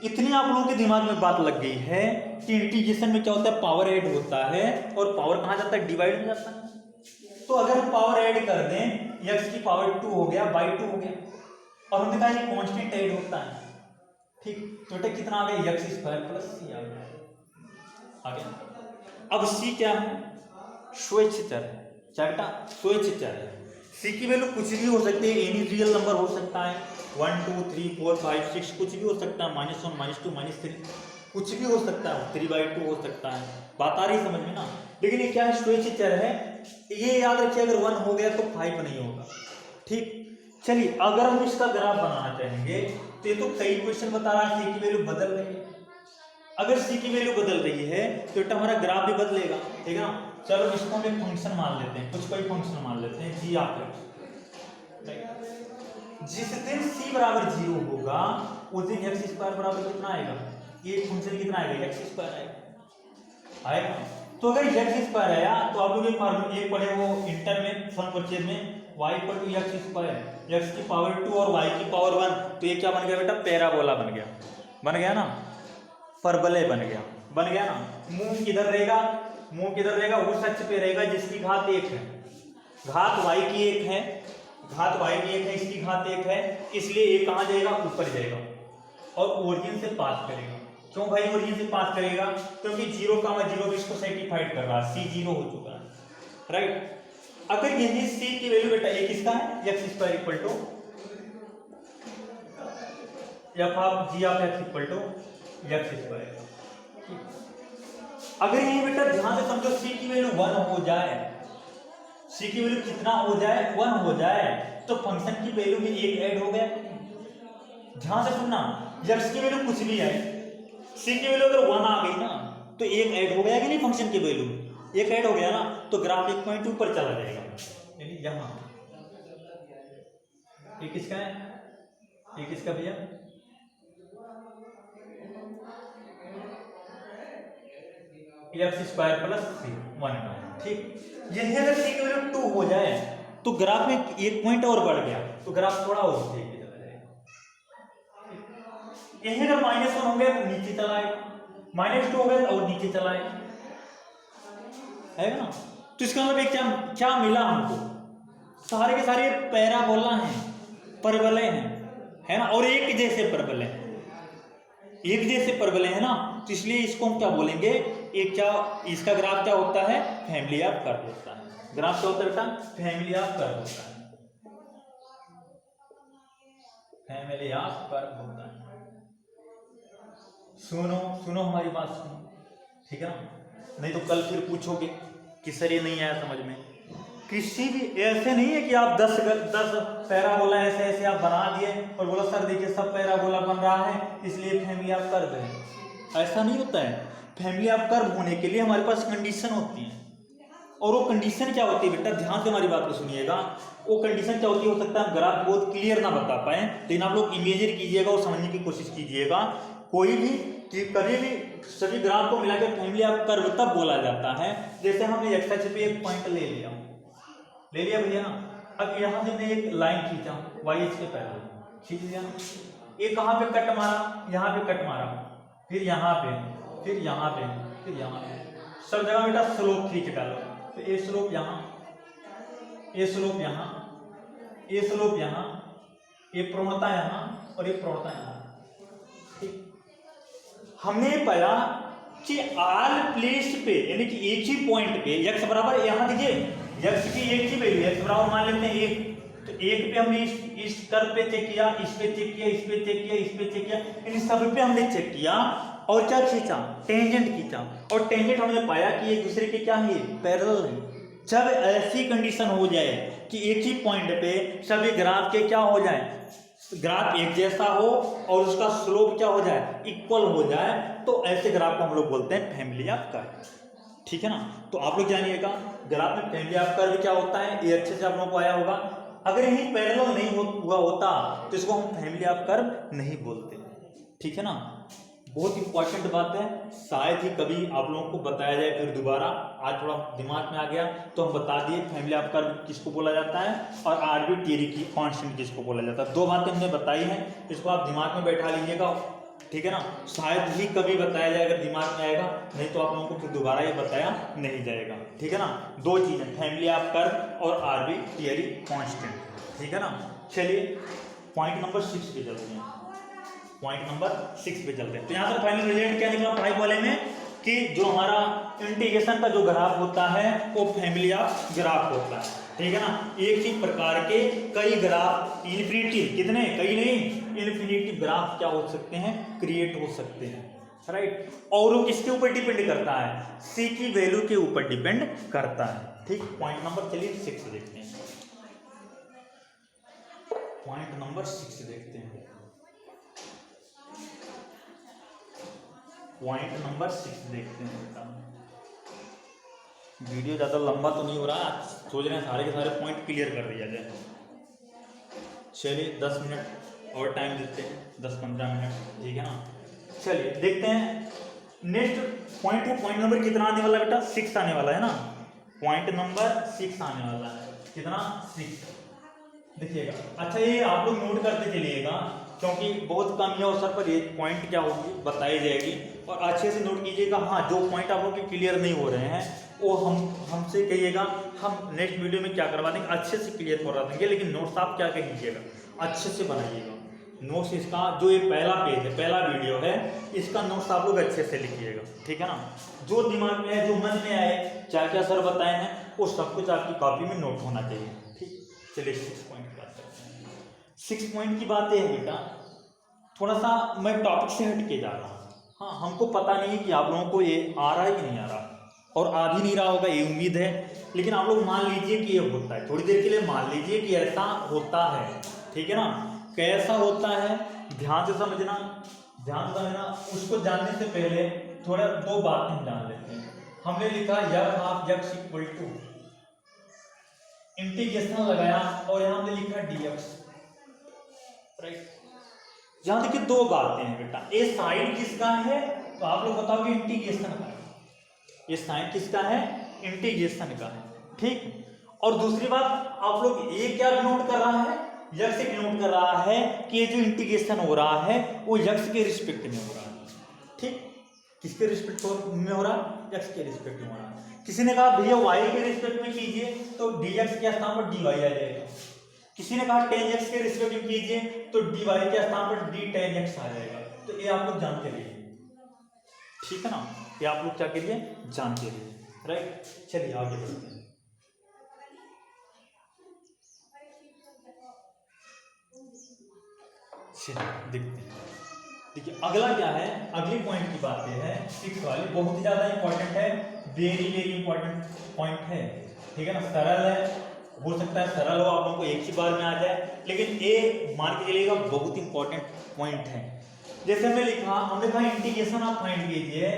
इतनी आप लोगों के दिमाग में बात लग गई है कि इंटीग्रेशन में क्या होता है, पावर ऐड होता है और पावर कहां जाता है, डिवाइड में जाता है, तो अगर पावर ऐड कर दें x की पावर 2 हो गया बाई 2 हो गया, और हमने कहा ये कांस्टेंट ऐड होता है, ठीक। तो बेटा कितना आ गया x स्क्वायर प्लस c आ गया। अब c क्या है, स्वेच्छ चर है, क्या बेटा स्वेच्छ चर है। c की वैल्यू कुछ भी हो सकती है, एनी रियल नंबर हो सकता है, 1 2 3 4 5 6 कुछ भी हो सकता है, -1 -2 -3 कुछ भी हो सकता है, 3/2 हो सकता है, बात आ रही समझ में ना। लेकिन ये क्या है, स्वेच्छ चर है, ये याद रखिए अगर 1 हो गया तो 5 नहीं होगा, ठीक। चलिए अगर हम इसका ग्राफ बनाना चाहेंगे तो ये तो कई क्वेश्चन बता रहा है c की वैल्यू बदल रही है, अगर c की वैल्यू बदल रही है तो बेटा हमारा ग्राफ भी बदलेगा, ठीक है ना। चलो इसको हम एक फंक्शन मान लेते हैं, कुछ कोई फंक्शन मान लेते हैं g आप, जिस दिन c बराबर 0 होगा उस दिन x स्क्वायर बराबर कितना आएगा, ये फंक्शन कितना आएगा, x स्क्वायर आएगा। तो अगर x स्क्वायर आया तो आप लोग एक फार्मूला एक पढ़े वो इंटर में फन परचेज में, y equal to x square, x की पावर 2 और y की पावर 1, तो ये क्या बन गया बेटा, पैराबोला बन गया ना, परबले बन गया ना। मुंह किधर रहेगा, उस अक्ष पे रहेगा जिसकी घात 1 है, घात y की 1 है, इसकी घात 1 है, इसलिए ये कहां जाएगा, ऊपर जाएगा और ओरिजिन से पास करेगा। क्यों भाई ओरिजिन से पास करेगा, क्योंकि 0,0 इसको सेटिफाइड कर रहा है, c 0 हो चुका है, राइट। अगर यही c की वैल्यू बेटा एक किसका है, x square equal to f of g of x equal to x square. अगर ये बेटा ध्यान से समझो c की वैल्यू 1 हो जाए, c की वैल्यू कितना हो जाए, 1 हो जाए, तो फंक्शन की वैल्यू में एक ऐड हो गया। ध्यान से सुनना, x की वैल्यू कुछ भी है, c की वैल्यू अगर 1 आ गई ना तो एक ऐड हो गया कि नहीं, फंक्शन की वैल्यू एक ऐड हो गया ना, तो ग्राफ एक पॉइंट ऊपर चला जाएगा, यानी यहां। ये किसका है, ये किसका भैया, x स्क्वायर प्लस c 1 का, ठीक। यही अगर c की वैल्यू 2 हो जाए तो ग्राफ में एक पॉइंट और बढ़ गया, तो ग्राफ थोड़ा और नीचे चला जाएगा। यही अगर -1 हो गया तो नीचे चला आएगा, -2 हो गया और नीचे चला आएगा, है ना। तो इसका मतलब क्या मिला हमको, सारे के सारे पैराबोला हैं, परवलय हैं, है ना, और एक जैसे परवलय है ना। तो इसलिए इसको हम क्या बोलेंगे, एक क्या इसका ग्राफ क्या होता है, फैमिली ऑफ कर्व होता है। ग्राफ क्या होता है बेटा, फैमिली ऑफ कर्व होता है, फैमिली ऑफ कर्व होता है। सुनो हमारी बात सुनो, ठीक है ना, नहीं तो कल फिर पूछोगे कि सर ये नहीं आया समझ में। किसी भी ऐसे नहीं है कि आप 10 पैराबोला ऐसे आप बना दिए और बोला सर देखिए सब पैराबोला बन रहा है इसलिए फैमिली ऑफ कर्व है, ऐसा नहीं होता है। फैमिली ऑफ कर्व होने के लिए हमारे पास कंडीशन होती है, और वो कंडीशन क्या होती है बेटा, ध्यान से हमारी बात को सुनिएगा। वो कंडीशन क्या होती है, हो सकता है हम ग्राफ बहुत क्लियर ना बता पाए, लेकिन आप लोग इमेजिन कीजिएगा और समझने की कोशिश कीजिएगा। कोई भी कभी भी सभी ग्राफ को मिलाकर फैमिली ऑफ कर्व तब बोला जाता है जैसे हमने एक्स एक्सिस पे एक पॉइंट ले लिया भैया ना। अब यहाँ से हमने एक लाइन खींचा, वाई एक्स पे पैरेलल खींच लिया ना, ये कहाँ पे कट मारा, यहाँ पे कट मारा, फिर यहाँ पे, फिर यहाँ पे, फिर यहाँ पे, सब जगह बेटा स्लोप खींच डालो। तो ये स्लोप यहाँ, ये स्लोप यहाँ, ये स्लोप यहाँ, ये प्रवणता यहाँ और ये प्रवणता यहाँ, ठीक। हमने पाया कि आल प्लेस पे यानी कि एक ही पॉइंट पे x बराबर, यहाँ देखिए x की एक ही वैल्यू x बराबर मान लेते हैं 1, तो 1 पे हमने इस कर्व पे चेक किया, इस पे चेक किया, इस पे चेक किया, इस पे चेक किया, इन सब पे हमने चेक किया और क्या खींचा, टेंजेंट खींचा, और टेंजेंट हमने पाया कि एक दूसरे के क्या है, पैरेलल है। जब ऐसी कंडीशन हो जाए कि एक ही पॉइंट पे सभी ग्राफ के क्या हो जाए, ग्राफ एक जैसा हो और उसका स्लोप क्या हो जाए, इक्वल हो जाए, तो ऐसे ग्राफ को हम लोग बोलते हैं फैमिली ऑफ कर्व, ठीक है ना। तो आप लोग जानिएगा ग्राफ में फैमिली ऑफ कर्व क्या होता है, ये अच्छे से आप लोगों को आया होगा। अगर यही पैरेलल नहीं हुआ होता तो इसको हम फैमिली ऑफ कर्व नहीं बोलते, ठीक है ना। बहुत इंपॉर्टेंट बात है, शायद ही कभी आप लोगों को बताया जाए फिर दोबारा, आज थोड़ा दिमाग में आ गया तो हम बता दिए फैमिली ऑफ कर्व किसको बोला जाता है और आर्बिट्रेरी की कांस्टेंट किसको बोला जाता है। 2 बातें हमने बताई हैं, इसको आप दिमाग में बैठा लीजिएगा ठीक है ना, शायद ही कभी बताया जाए अगर दिमाग में आएगा, नहीं तो आप लोगों को फिर दोबारा ये बताया नहीं जाएगा। ठीक है ना, दो चीज़ें, फैमिली ऑफ कर्व और आर्बिट्रेरी कांस्टेंट। ठीक है ना, चलिए पॉइंट नंबर 6 पे चलते हैं। पॉइंट नंबर 6 पे चलते हैं। तो यहाँ पर फाइनल रिजल्ट क्या निकला फाइव वाले में कि जो हमारा इंटीग्रेशन का जो ग्राफ होता है वो फैमिली ऑफ ग्राफ होता है। ठीक है ना, एक ही प्रकार के कई ग्राफ, इन्फिनिटी, कितने, कई नहीं, इन्फिनिटी ग्राफ क्या हो सकते हैं, क्रिएट हो सकते हैं। राइट, और वो किसके ऊपर डिपेंड करता है, सी की वैल्यू के ऊपर डिपेंड करता है। ठीक, पॉइंट नंबर चलिए 6 देखते हैं। पॉइंट नंबर 6 देखते हैं। पॉइंट नंबर 6 देखते हैं। वीडियो ज़्यादा लंबा तो नहीं हो रहा, सोच रहे हैं सारे के सारे पॉइंट क्लियर कर दिया जाए। चलिए 10 मिनट और टाइम देते हैं, 10-15 मिनट। ठीक है ना, चलिए देखते हैं नेक्स्ट पॉइंट है। पॉइंट नंबर कितना आने वाला बेटा, 6 आने वाला है ना। पॉइंट नंबर 6 आने वाला है, कितना, 6 देखिएगा। अच्छा, ये आप लोग नोट करते चलिएगा क्योंकि बहुत कम या अवसर पर ये पॉइंट क्या होगी बताई जाएगी, और अच्छे से नोट कीजिएगा। हाँ, जो पॉइंट आप लोग के क्लियर नहीं हो रहे हैं वो हमसे कहिएगा, हम नेक्स्ट वीडियो में क्या करवा देंगे, अच्छे से क्लियर करवा देंगे। लेकिन नोट्स आप क्या कहिएगा, अच्छे से बनाइएगा नोट्स। इसका जो ये पहला पेज है, पहला वीडियो है, इसका नोट्स आप लोग अच्छे से लिखिएगा। ठीक है ना, जो दिमाग में है, जो मन में आए, क्या क्या सर बताए हैं, वो सब कुछ आपकी कॉपी में नोट होना चाहिए। ठीक, चलिए 6 पॉइंट की बात करते हैं। 6 पॉइंट की बात है बेटा, थोड़ा सा मैं टॉपिक से हट के जा रहा हूँ। हाँ, हमको पता नहीं कि आप लोगों को ये आ रहा है कि नहीं आ रहा, और आ भी नहीं रहा होगा ये उम्मीद है। लेकिन आप लोग मान लीजिए कि ये होता है, थोड़ी देर के लिए मान लीजिए कि ऐसा होता है। ठीक है ना, कैसा होता है ध्यान से समझना, ध्यान से समझना। उसको जानने से पहले थोड़ा दो बातें हम जान लेते हैं। हमने लिखा f of x equal to integration लगाया, और यहाँ हमने लिखा dx। राइट, यहाँ देखिए दो बातें हैं बेटा, ये साइन किसका है, तो आप लोग बताओगे इंटीग्रेशन का। ये साइन किसका है, इंटीग्रेशन का है। ठीक, और दूसरी बात आप लोग ये क्या नोट कर रहा है, यक्स नोट कर रहा है कि ये जो इंटीग्रेशन हो रहा है वो यक्स के रिस्पेक्ट में हो रहा है। ठीक, किसके रिस्पेक्ट में हो रहा है, यक्स के रिस्पेक्ट में हो रहा है। किसी ने कहा भैया वाई के रिस्पेक्ट में कीजिए तो dx के स्थान पर dy आ जाएगा। किसी ने कहा tan x के रिस्पेक्ट में कीजिए तो dy के स्थान पर d tan x आ जाएगा। तो ये आप लोग जानते रहिए। ठीक है ना, ये आप लोग क्या करिए, जानते रहिए। राइट, चलिए आगे बढ़ते हैं। देखते हैं, देखिए अगला क्या है, अगली पॉइंट की बात है 6 वाली, बहुत ही ज्यादा इंपॉर्टेंट है, वेरी वेरी इंपॉर्टेंट पॉइंट है। ठीक है ना, सरल है, हो सकता है सरल हो आप लोगों को एक ही बार में आ जाए, लेकिन ये मान के चलिएगा बहुत इंपॉर्टेंट पॉइंट है। जैसे हमने लिखा, हमने कहा इंटीग्रेशन आप फाइंड कीजिए,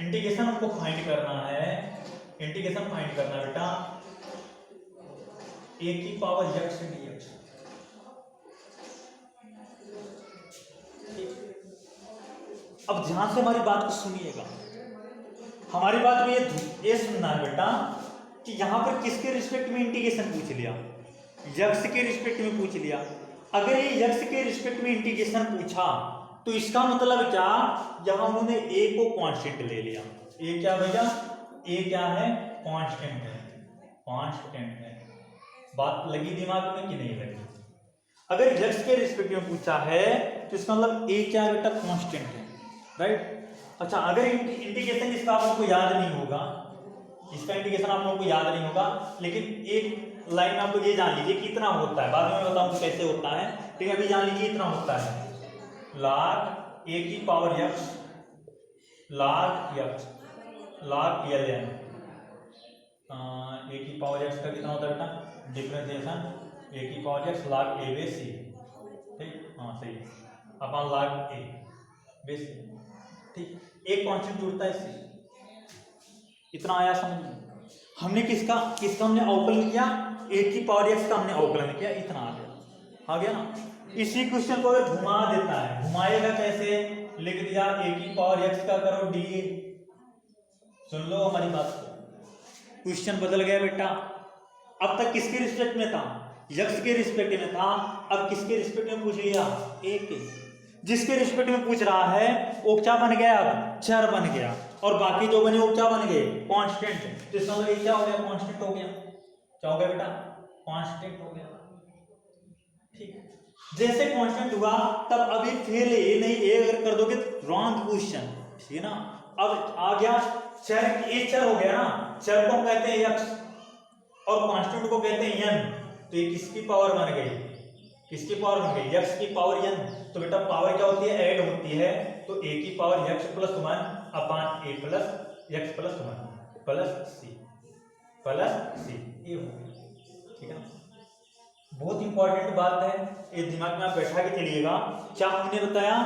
इंटीग्रेशन हमको फाइंड करना है, इंटीग्रेशन फाइंड करना है बेटा a की पावर x dx। अब ध्यान से हमारी बात को सुनिएगा, हमारी बात में ये सुनना है बेटा कि यहां पर किसके रिस्पेक्ट में इंटीग्रेशन पूछ लिया, यक्स के रिस्पेक्ट में पूछ लिया। अगर ये यक्स के रिस्पेक्ट में इंटीग्रेशन पूछा तो इसका मतलब क्या, यहां उन्होंने a को कांस्टेंट ले लिया। a क्या भैया, a क्या है, कांस्टेंट है, कांस्टेंट है। बात लगी दिमाग में कि नहीं लगी? अगर यक्स के रिस्पेक्ट में पूछा है तो इसका मतलब a क्या है बेटा, कांस्टेंट है। राइट, अच्छा अगर इंटीग्रेशन इसका आप लोगों को याद नहीं होगा, इसका इंटीग्रेशन आप लोगों को याद नहीं होगा, लेकिन एक लाइन आप लोग ये जान लीजिए कितना होता है, बाद में मैं बताऊं कैसे होता है, ठीक है, अभी जान लीजिए इतना होता है, log a की power x log x log ln a की पावर x का कितना होता है बेटा, डिफरेंशिएशन a की power x log a base c। ठीक, हाँ सही है, अपन log a base c। ठीक, एक कांस्टेंट जुड़ता है इससे, इतना आया समझ में। हमने किसका हमने अवकलन किया, a की पावर x का हमने अवकलन किया, इतना आ गया ना। इसी क्वेश्चन को अगर घुमा देता है, घुमाएगा कैसे, लिख दिया a की पावर x का करो d। सुन लो हमारी बात को, क्वेश्चन बदल गया बेटा। अब तक किसके रिस्पेक्ट में था, यक्स के रिस्पेक्ट में था, अब किसके रिस्पेक्ट में पूछ लिया, a के। जिसके रिस्पेक्ट में पूछ रहा है वो क्या बन गया, अब चर बन गया, और बाकी जो बने वो क्या बन गए, कांस्टेंट। तो इसका मतलब ये क्या हो गया, कांस्टेंट हो गया। क्या हो गया बेटा, कांस्टेंट हो गया। ठीक है, जैसे कांस्टेंट हुआ तब अभी फेल ए नहीं, ए अगर कर दोगे रॉन्ग क्वेश्चन, ठीक है ना। अब आ गया चर, ए चर हो गया ना, चर को हम कहते हैं x और कांस्टेंट को कहते हैं n। तो ये किसकी पावर बन गई, किसकी पावर बन गई, x की पावर n। तो बेटा पावर क्या होती है, ऐड होती है, तो a की power x plus 1 upon a plus x plus 1 plus c ये हो गया। ठीक है ना, बहुत इंपॉर्टेंट बात है, ये दिमाग में आप बैठा के चलिएगा। क्या हमने बताया,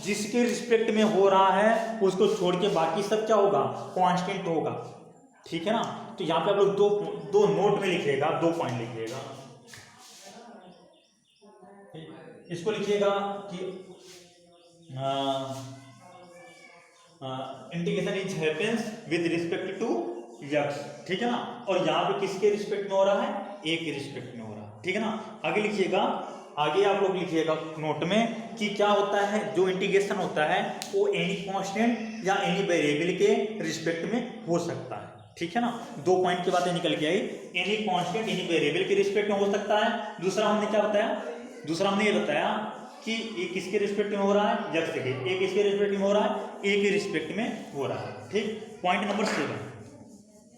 जिसके रिस्पेक्ट में हो रहा है उसको छोड़ के बाकी सब क्या होगा, कांस्टेंट होगा। ठीक है ना, तो यहाँ पे आप लोग दो नोट में लिखिएगा, 2 पॉइंट लिखिएगा। इसको लिखिएगा कि integration is happens with respect to x। ठीक है ना, और यहाँ पे किसके रिस्पेक्ट में हो रहा है, a के रिस्पेक्ट में हो रहा है। ठीक है ना, आगे लिखिएगा, आगे आप लोग लिखिएगा नोट में कि क्या होता है, जो इंटीग्रेशन होता है वो एनी कांस्टेंट या एनी वेरिएबल के रिस्पेक्ट में हो सकता है। ठीक है ना, 2 पॉइंट की बातें निकल के आई, एनी कांस्टेंट एनी वेरिएबल के रिस्पेक्ट में हो सकता है। दूसरा हमने क्या बताया, दूसरा हमने ये बताया कि ये किसके रिस्पेक्ट में हो रहा है, x के, a किसके रिस्पेक्ट में हो रहा है, a के रिस्पेक्ट में हो रहा है। ठीक, point number 7,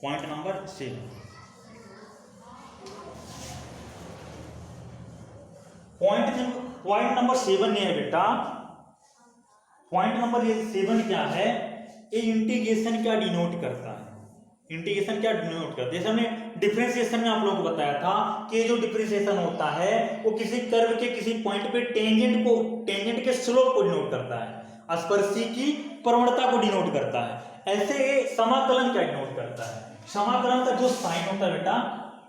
point number 7, point number 7 नहीं है बेटा, पॉइंट नंबर 7 क्या है, ये इंटीग्रेशन क्या डिनोट करता है, इंटीग्रेशन क्या डिनोट करता है। जैसे हमने डिफरेंशिएशन में आप लोगों को बताया था कि जो डिफरेंशिएशन होता है वो किसी कर्व के किसी पॉइंट पे टेंजेंट के स्लोप को डिनोट करता है, स्पर्शी की प्रवणता को डिनोट करता है। ऐसे समाकलन क्या डिनोट करता है, समाकलन का जो साइन होता है बेटा,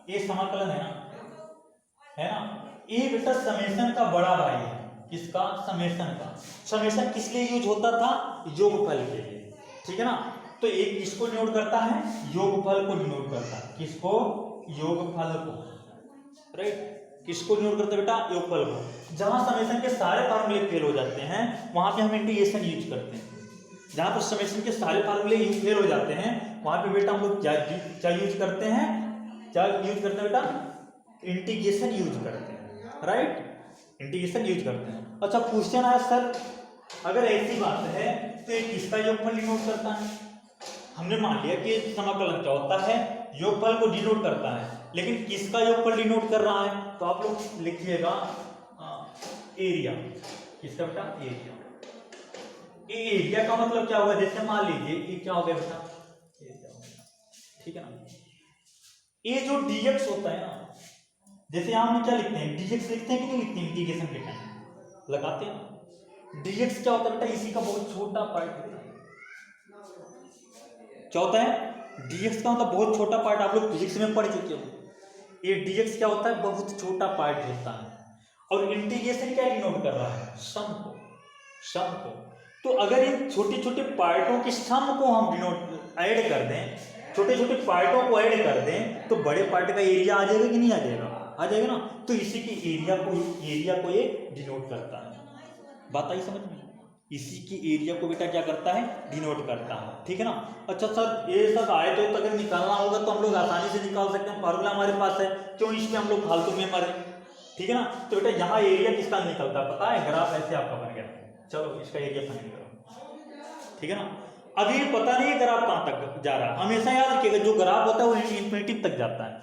ये समाकलन है ना, ये बेटा समेशन का बड़ा भाई है। किसका, समेशन का। समेशन किस लिए यूज होता था, योगफल के लिए। ठीक है ना, तो एक किसको डिनोट करता है, योगफल को डिनोट करता है। किसको, योगफल को, राइट, किसको डिनोट करते हैं बेटा, योगफल को। जहां समेशन के सारे फार्मूले फेल हो जाते हैं वहां पे हम इंटीग्रेशन यूज करते हैं। जहां पर समेशन के सारे फार्मूले फेल हो जाते हैं वहां पे बेटा हम लोग क्या यूज करते हैं, क्या यूज करते हैं बेटा, इंटीग्रेशन यूज करते हैं, राइट, इंटीग्रेशन यूज करते हैं। अच्छा, क्वेश्चन आया सर, अगर ऐसी बात है तो ये किसका योगफल डिनोट करता है। हमने मान लिया कि समाकलन क्या होता है, योगफल को डिनोट करता है, लेकिन किसका योगफल डिनोट कर रहा है, तो आप लोग लिखिएगा एरिया। किसका बेटा, एरिया। एरिया का मतलब क्या होगा, जैसे मान लीजिए ये क्या हो गया बेटा, एरिया। ठीक है ना, ये जो dx होता है ना, जैसे यहां हम क्या लिखते हैं, dx लिखते हैं कि नहीं लिखते हैं, इंटीग्रेशन के टाइम लगाते हैं ना। dx क्या होता है बेटा, इसी का बहुत छोटा पार्ट होता है। क्या होता है, dx का मतलब बहुत छोटा पार्ट, आप लोग फिजिक्स में पढ़ चुके हो। ये dx क्या होता है, बहुत छोटा पार्ट होता है। और इंटीग्रेशन क्या डिनोट कर रहा है, सम को, सम को। तो अगर इन छोटे छोटे पार्टों के सम को हम डिनोट ऐड कर दें, छोटे छोटे पार्टों को ऐड कर दें, तो बड़े पार्ट का एरिया आ जाएगा कि नहीं आ जाएगा, आ जाएगा ना। तो इसी की एरिया को ये डिनोट करता है। बात आई समझ में, इसी की एरिया को बेटा क्या करता है, डिनोट करता है। ठीक है ना। अच्छा सर, ये सब आए तो अगर निकालना होगा तो हम लोग आसानी से निकाल सकते हैं, फार्मूला हमारे पास है, क्यों इसमें हम लोग फालतू में मरे। ठीक है ना, तो बेटा यहाँ एरिया किसका निकलता है पता है, ग्राफ ऐसे आपका बन गया। चलो इसका एरिया फाइंड करो। ठीक है ना, अभी पता नहीं ग्राफ कहां तक जा रहा है, हमेशा याद रखिएगा जो ग्राफ होता है वो इन्फिनिटी तक जाता है,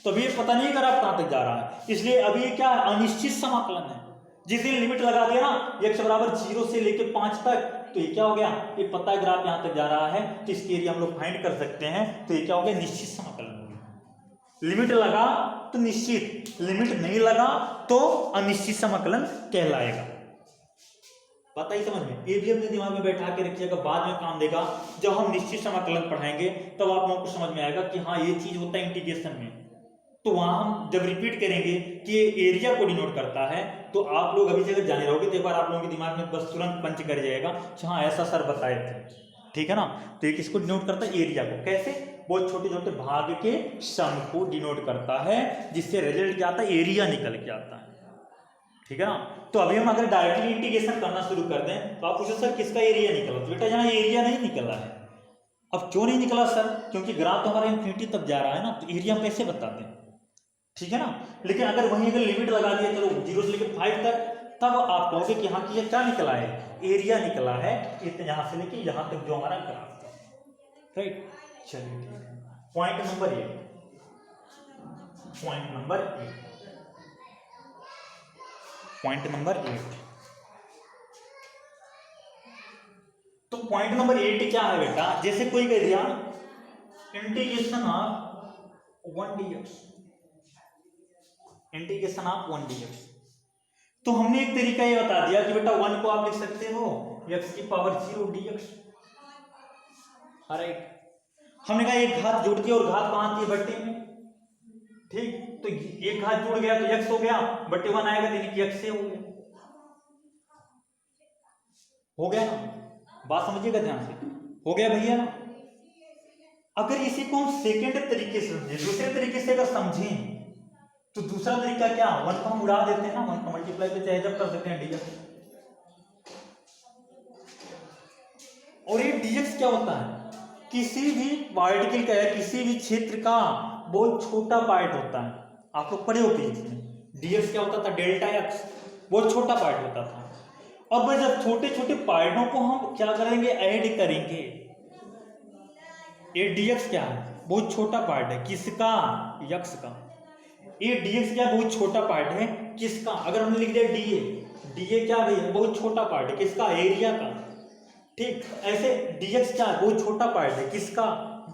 तो अभी पता नहीं ग्राफ कहां तक जा रहा है, इसलिए अभी क्या अनिश्चित समाकलन है। जिस दिन लिमिट लगा दिया ना x बराबर 0 से लेके 5 तक, तो ये क्या हो गया, ये पता है ग्राफ यहां तक जा रहा है, तो इसके एरिया हम लोग फाइंड कर सकते हैं। तो ये क्या हो गया, निश्चित समाकलन हो गया। लिमिट लगा तो निश्चित, लिमिट नहीं लगा तो अनिश्चित समाकलन कहलाएगा। पता ही समझ में, ये भी अपने दिमाग में बैठा के रखिएगा, बाद में काम देगा। जब हम निश्चित समाकलन पढ़ाएंगे तब आप लोगों को समझ में आएगा कि हाँ ये चीज होता है इंटीग्रेशन में। तो वहां हम जब रिपीट करेंगे कि ये एरिया को डिनोट करता है, तो आप लोग अभी से अगर जाने रहोगे तो एक बार आप लोगों के दिमाग में बस तुरंत पंच कर जाएगा, हाँ ऐसा सर बताए थे। ठीक है ना, तो ये किसको डिनोट करता है, एरिया को। कैसे, बहुत छोटे छोटे भाग के सम को डिनोट करता है, जिससे रिजल्ट क्या आता है, एरिया निकल के आता है। ठीक है ना। तो अभी हम अगर डायरेक्टली इंटीग्रेशन करना शुरू कर दें तो आप पूछो सर किसका एरिया निकला, तो बेटा यहाँ एरिया नहीं निकला है। अब क्यों नहीं निकला सर, क्योंकि ग्राफ तो हमारा इन्फिनिटी तक जा रहा है ना, तो एरिया हम कैसे बताते हैं, ठीक है ना। लेकिन अगर वहीं अगर लिमिट लगा दिया चलो 0 से लेकर 5 तक, तब आप कहोगे कि हाँ कि ये क्या निकला है, एरिया निकला है यहाँ से लेके यहाँ तक जो हमारा ग्राफ था, राइट। चलिए पॉइंट नंबर 8, पॉइंट नंबर 8। तो पॉइंट नंबर 8 क्या है बेटा, जैसे कोई कह दिया integration of 1 dx, integration of 1 dx, तो हमने एक तरीका ये बता दिया कि बेटा 1 को आप लिख सकते हो x की पावर 0 dx, राइट। हमने कहा एक घात जुड़ गया और घात कहां थी, बट्टे में, ठीक। तो एक घात जुड़ गया तो x हो गया, बट्टे 1 आएगा तो यानी कि x से हो गया ना। बात समझिएगा ध्यान से, हो गया भैया ना। अगर इसी को हम सेकंड तरीके से समझे, दूसरे तरीके से अगर समझें तो दूसरा तरीका क्या, 1 को हम उड़ा देते हैं ना, 1 को मल्टीप्लाई तो चाहे जब कर सकते हैं dx, और ये dx क्या होता है, किसी भी पार्टिकल का या किसी भी क्षेत्र का बहुत छोटा पार्ट होता है। आप लोग पढ़े हो फिजिक्स में, dx क्या होता था, डेल्टा x, बहुत छोटा पार्ट होता था। और भाई जब छोटे छोटे पार्टों को हम क्या करेंगे, ऐड करेंगे, ये dx क्या है, बहुत छोटा पार्ट है, किसका, x का। ये dx क्या, बहुत छोटा पार्ट है, किसका, अगर हमने लिख दिया dA क्या भाई, बहुत छोटा पार्ट है, किसका, एरिया का, ठीक। ऐसे dx क्या है, बहुत छोटा पार्ट है, किसका,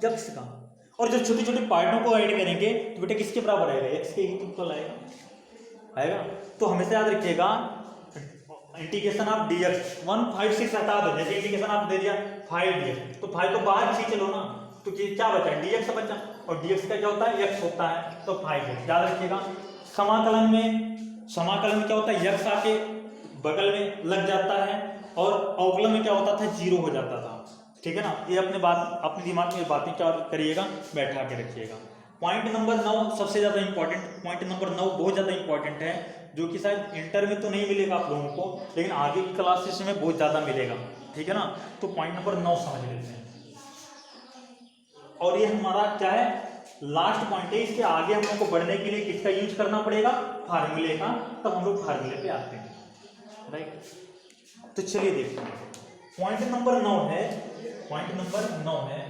x का। और जब छोटे छोटे पार्टों को ऐड करेंगे तो बेटा किसके बराबर आएगा, x के इक्वल आएगा। तो हमेशा याद रखिएगा इंटीग्रेशन ऑफ dx 1 5 6 हटा दो, जैसे इंटीग्रेशन ऑफ दे दिया 5 dx, तो 5 को बाहर खींच लो ना, तो क्या बचा, dx बचा, और dx का क्या होता है, x होता है, तो 5x। याद रखिएगा समाकलन में क्या होता है, x आके बगल में लग जाता है, और अवकलन में क्या होता था, 0 हो जाता था, ठीक है ना। ये अपने दिमाग में बातें क्या करिएगा, बैठा के रखिएगा। पॉइंट नंबर 9 सबसे ज्यादा इंपॉर्टेंट, पॉइंट नंबर 9 बहुत ज्यादा इंपॉर्टेंट है, जो कि शायद इंटर में तो नहीं मिलेगा आप लोगों को, लेकिन आगे की क्लासेस में बहुत ज्यादा मिलेगा, ठीक है ना। तो पॉइंट नंबर 9 समझ लेते हैं, और ये हमारा क्या है, लास्ट पॉइंट है। इसके आगे हम लोग को बढ़ने के लिए किसका यूज करना पड़ेगा, फार्मूले का, तब हम लोग फार्मूले पे आते हैं, राइट। तो चलिए देखते हैं, पॉइंट नंबर 9 है, पॉइंट नंबर 9 है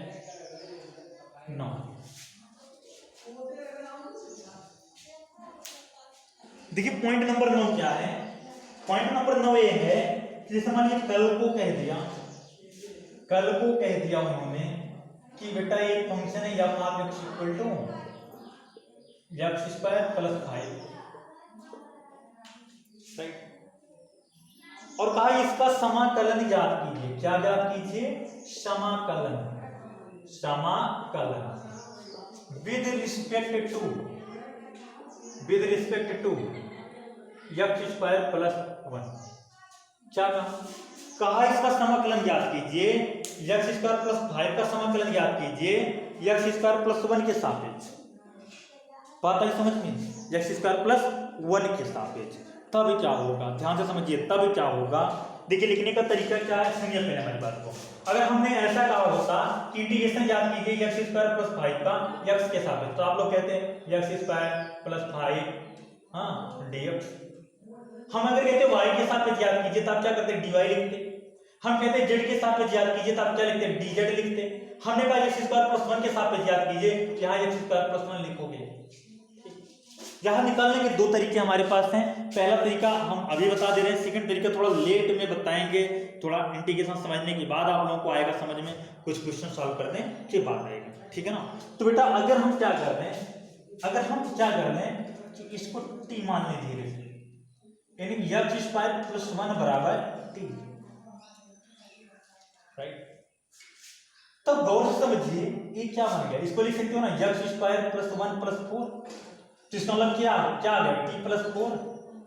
9। देखिए पॉइंट नंबर 9 क्या है, पॉइंट नंबर 9 ये है कि जैसे मान लीजिए कल को कह दिया उन्होंने कि बेटा ये फंक्शन है f of x equal to x square plus 5, right. और कहा इसका समाकलन ज्ञात कीजिए, क्या ज्ञात कीजिए, समाकलन with respect to x square plus 1। क्या कहा इसका समाकलन ज्ञात कीजिए, x स्क्वायर प्लस 5 का समाकलन ज्ञात कीजिए x स्क्वायर प्लस 1 के सापेक्ष। बात आई समझ में, x स्क्वायर प्लस 1 के सापेक्ष, तब क्या होगा, ध्यान से समझिए, तब क्या होगा। देखिए लिखने का तरीका क्या है, सुनिए पहले हमारी बात को। अगर हमने ऐसा कहा होता कि इंटीग्रेशन ज्ञात कीजिए x स्क्वायर प्लस 5 का x के सापेक्ष, तो आप लोग कहते हैं x स्क्वायर प्लस 5 dx। हम अगर कहते y के सापेक्ष ज्ञात कीजिए तब क्या करते, dy लिखते। हम कहते z के सापेक्ष ज्ञात कीजिए तब क्या लिखते, dz लिखते। हमने कहा x स्क्वायर प्लस 1 के सापेक्ष ज्ञात कीजिए, यहाँ x स्क्वायर प्लस 1 लिखोगे। यहाँ निकालने के दो तरीके हमारे पास हैं, पहला तरीका हम अभी बता दे रहे हैं, सेकंड तरीका थोड़ा लेट में बताएंगे, थोड़ा इंटीग्रेशन समझने के बाद आप लोगों को आएगा समझ में, कुछ क्वेश्चन सॉल्व करने के बाद आएगा, ठीक है ना। तो बेटा अगर हम क्या कर रहे हैं कि इसको t मान लें धीरे से, यानी x स्क्वायर प्लस 1 बराबर t, राइट। तब गौर से समझिए ये क्या बन गया, इसको लिख सकते हो ना x स्क्वायर प्लस 1 प्लस 4, तो इसका मतलब क्या आ गया, t प्लस 4,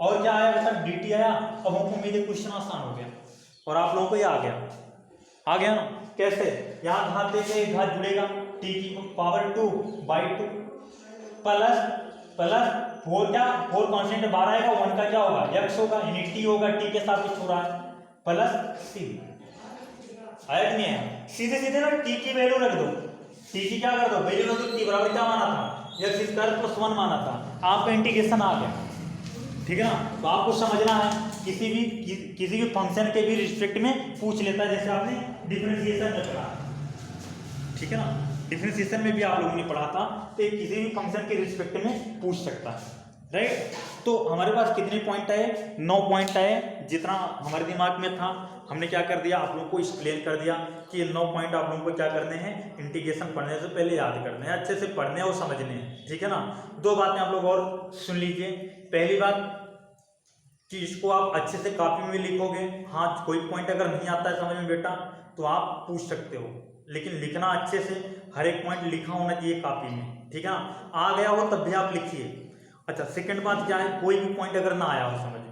और क्या आया बेटा, dt आया। अब हमको उम्मीद है क्वेश्चन आसान हो गया, और आप लोगों को ये आ गया ना। कैसे, यहाँ घात देके घात जुड़ेगा, t की पावर 2 बाई 2 प्लस प्लस 4 क्या 4 कांस्टेंट बाहर आएगा, 1 का क्या होगा x होगा, यानी t होगा, t के साथ कुछ हो रहा है प्लस c आया कि नहीं है। सीधे सीधे ना t की वैल्यू रख दो, t की क्या कर दो वैल्यू रख दो, t बराबर क्या माना था x स्क्वायर प्लस 1 माना था, आपका इंटीग्रेशन आ गया। ठीक है ना, तो आपको समझना है किसी भी फंक्शन के भी रिस्पेक्ट में पूछ लेता है, जैसे आपने डिफरेंशिएशन में पढ़ा। ठीक है ना, डिफरेंशिएशन में भी आप लोगों ने पढ़ा था, तो किसी भी फंक्शन के रिस्पेक्ट में पूछ सकता है, राइट। तो हमारे पास कितने पॉइंट आए, 9 पॉइंट आए, जितना हमारे दिमाग में था हमने क्या कर दिया, आप लोगों को एक्सप्लेन कर दिया कि ये 9 पॉइंट आप लोगों को क्या करने हैं, इंटीग्रेशन पढ़ने से पहले याद करने हैं, अच्छे से पढ़ने और समझने हैं। ठीक है ना, 2 बातें आप लोग और सुन लीजिए। पहली बात कि इसको आप अच्छे से कॉपी में लिखोगे, हाँ कोई पॉइंट अगर नहीं आता है समझ में बेटा तो आप पूछ सकते हो, लेकिन लिखना अच्छे से, हर एक पॉइंट लिखा होना चाहिए कॉपी में। ठीक है ना, आ गया हो तब भी आप लिखिए। अच्छा, सेकंड बात क्या है, कोई भी पॉइंट अगर ना आया हो समझ में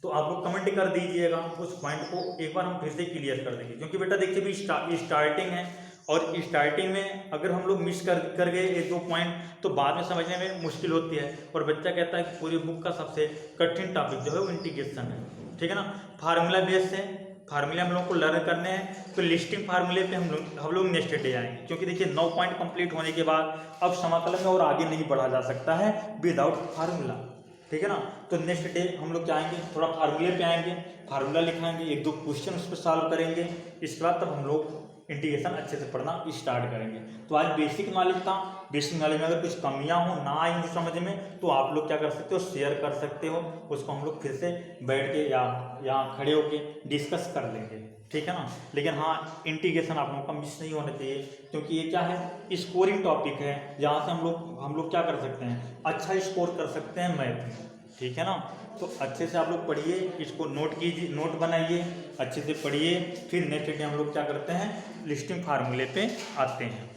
तो आप लोग कमेंट कर दीजिएगा, उस पॉइंट को एक बार हम फिर से क्लियर कर देंगे, क्योंकि बेटा देखिए भी स्टार्टिंग है, और स्टार्टिंग में अगर हम लोग मिस कर गए 1-2 पॉइंट तो बाद में समझने में मुश्किल होती है, और बच्चा कहता है कि पूरी बुक का सबसे कठिन टॉपिक जो है वो इंटीग्रेशन है। ठीक है ना, फार्मूला बेस है, फार्मूले हम लोग को लर्न करने हैं, तो लिस्टिंग फार्मूले पे हम लोग नेक्स्ट डे आएंगे, क्योंकि देखिए 9 पॉइंट कंप्लीट होने के बाद अब समाकलन में और आगे नहीं बढ़ा जा सकता है विदाउट फार्मूला। ठीक है ना, तो नेक्स्ट डे हम लोग क्या आएंगे, थोड़ा फार्मूले पे आएंगे, फार्मूला लिखाएंगे, 1-2 क्वेश्चन उस पर सॉल्व करेंगे, इसके बाद तब हम लोग इंटीग्रेशन अच्छे से पढ़ना स्टार्ट करेंगे। तो आज बेसिक नॉलेज था, बेसिक नॉलेज में अगर कुछ कमियां हो ना आई हो समझ में तो आप लोग क्या कर सकते हो, शेयर कर सकते हो, उसको हम लोग फिर से बैठ के या यहाँ खड़े होके डिस्कस कर लेंगे। ठीक है ना, लेकिन हाँ इंटीग्रेशन आप लोगों का मिस नहीं होना चाहिए, क्योंकि ये क्या है, स्कोरिंग टॉपिक है, जहाँ से हम लोग क्या कर सकते हैं, अच्छा स्कोर कर सकते हैं मैथ में। ठीक है ना, तो अच्छे से आप लोग पढ़िए, इसको नोट कीजिए, नोट बनाइए, अच्छे से पढ़िए, फिर नेक्स्ट डे हम लोग क्या करते हैं, लिस्टिंग फार्मूले पे आते हैं।